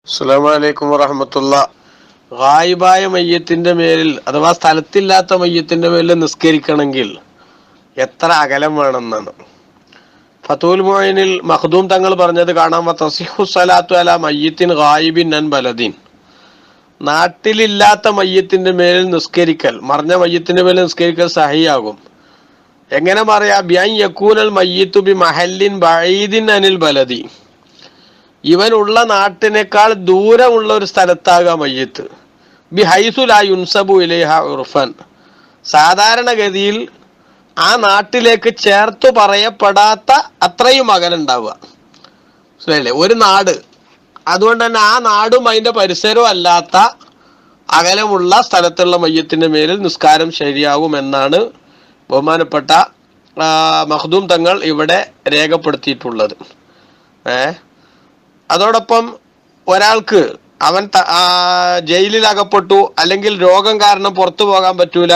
അസ്സലാമു അലൈക്കും വറഹ്മത്തുള്ളാഹി. ഗായിബായ മയ്യത്തിന്റെ മേലിൽ അഥവാ സ്ഥലത്തില്ലാത്ത മയ്യത്തിന്റെ മേലിൽ നിസ്കരിക്കണമെങ്കിൽ എത്ര അകലം വേണമെന്നാണ് ഫതുൽ മുഈനിൽ മഖ്ദൂം തങ്ങൾ പറഞ്ഞത് കാണാം. തസിഹു സ്വലാത്തു അലാ മയ്യിത്തിൻ ഗായിബിൻ അൻ ബലദിൻ. നാട്ടിലില്ലാത്ത മയ്യത്തിന്റെ മേലിൽ നിസ്കരിക്കൽ, മറഞ്ഞ മയ്യത്തിന്റെ മേലിൽ നിസ്കരിക്കൽ സഹിയാകും. എങ്ങനെ പറയാ? ബിഅൻ യകൂനൽ മയ്യിത്തു ബി മഹല്ലിൻ ബഈദിൻ അനിൽ ബലദി. ഇവനുള്ള നാട്ടിനേക്കാൾ ദൂരമുള്ള ഒരു സ്ഥലത്താകാം മയ്യത്ത്. ബി ഹൈസു ലാ യുൻസബു ഇലൈഹ ഉർഫൻ. സാധാരണഗതിയിൽ ആ നാട്ടിലേക്ക് ചേർത്തു പറയപ്പെടാത്ത അത്രയും അകലുണ്ടാവുക. മനസ്സിലായില്ലേ? ഒരു നാട്, അതുകൊണ്ട് തന്നെ ആ നാടും അതിന്റെ പരിസരവും അല്ലാത്ത അകലമുള്ള സ്ഥലത്തുള്ള മയ്യത്തിന്റെ മേലിൽ നിസ്കാരം ശരിയാകും എന്നാണ് ബഹുമാനപ്പെട്ട മഖ്ദൂം തങ്ങൾ ഇവിടെ രേഖപ്പെടുത്തിയിട്ടുള്ളത്. അതോടൊപ്പം ഒരാൾക്ക് അവൻ ജയിലിൽ അകപ്പെട്ടു, അല്ലെങ്കിൽ രോഗം കാരണം പുറത്തു പോകാൻ പറ്റൂല,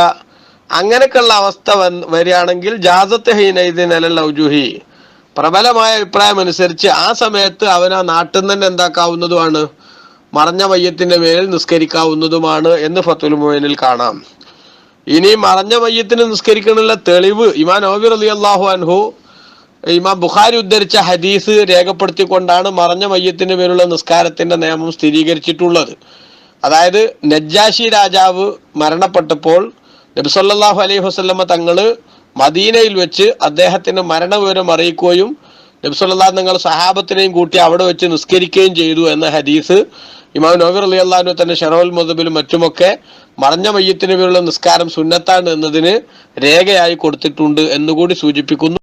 അങ്ങനെയൊക്കെയുള്ള അവസ്ഥ വരികയാണെങ്കിൽ ജാസത്ത് ഹീനൈദിൻ അലൽ ഔജുഹി, പ്രബലമായ അഭിപ്രായം അനുസരിച്ച് ആ സമയത്ത് അവൻ ആ നാട്ടിൽ നിന്ന് തന്നെ എന്താക്കാവുന്നതുമാണ്, മറഞ്ഞ മയ്യത്തിന്റെ മേലിൽ നിസ്കരിക്കാവുന്നതുമാണ് എന്ന് ഫതുൽ മുഈനിൽ കാണാം. ഇനി മറഞ്ഞ മയ്യത്തിന് നിസ്കരിക്കണമെന്നുള്ള തെളിവ് ഇമാം നവവി റളിയല്ലാഹു അൻഹു ഇമാം ബുഖാരി ഉദ്ധരിച്ച ഹദീസ് രേഖപ്പെടുത്തിക്കൊണ്ടാണ് മറഞ്ഞ മയ്യത്തിന് മേലുള്ള നിസ്കാരത്തിന്റെ നിയമം സ്ഥിരീകരിച്ചിട്ടുള്ളത്. അതായത് നജ്ജാശി രാജാവ് മരണപ്പെട്ടപ്പോൾ നബി സല്ലല്ലാഹു അലൈഹി വസല്ലമ തങ്ങള് മദീനയിൽ വെച്ച് അദ്ദേഹത്തിന് മരണവിവരം അറിയിക്കുകയും നബി സല്ലല്ലാഹു തങ്ങൾ സഹാബത്തിനെയും കൂട്ടി അവിടെ വെച്ച് നിസ്കരിക്കുകയും ചെയ്തു എന്ന ഹദീസ് ഇമാം നവവി റളിയല്ലാഹു അൻഹു തന്നെ ശറഹുൽ മുദബ്ബിലും മറ്റുമൊക്കെ മറഞ്ഞ മയ്യത്തിന് മേലുള്ള നിസ്കാരം സുന്നത്താണ് എന്നതിന് രേഖയായി കൊടുത്തിട്ടുണ്ട് എന്നുകൂടി സൂചിപ്പിക്കുന്നു.